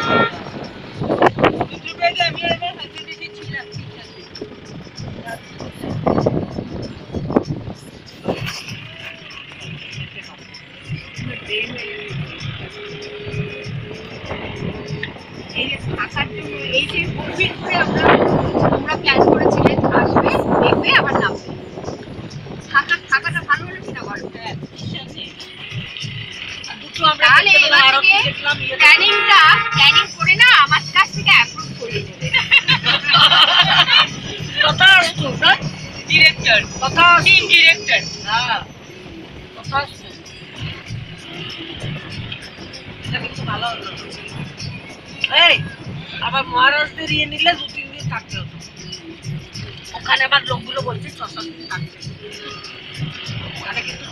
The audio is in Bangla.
এই যে থাকার জন্য এই যে কোভিড করে আমরা প্ল্যান করেছিলেন আসবে দেখবে আবার নামবে থাকাটা ভালো হলো কিনা বলো প্ল্যানিং করে না আমার কাছ থেকে অ্যাপ্রুভ করিয়ে দেবে ডিরেক্টর ডিরেক্টর হ্যাঁ ভালো হলো এই আবার মহারাজদের ইয়ে নিলে 2-3 দিন থাকতে হতো ওখানে আবার লোকগুলো বলছে 6-7 দিন থাকতে ওখানে কিন্তু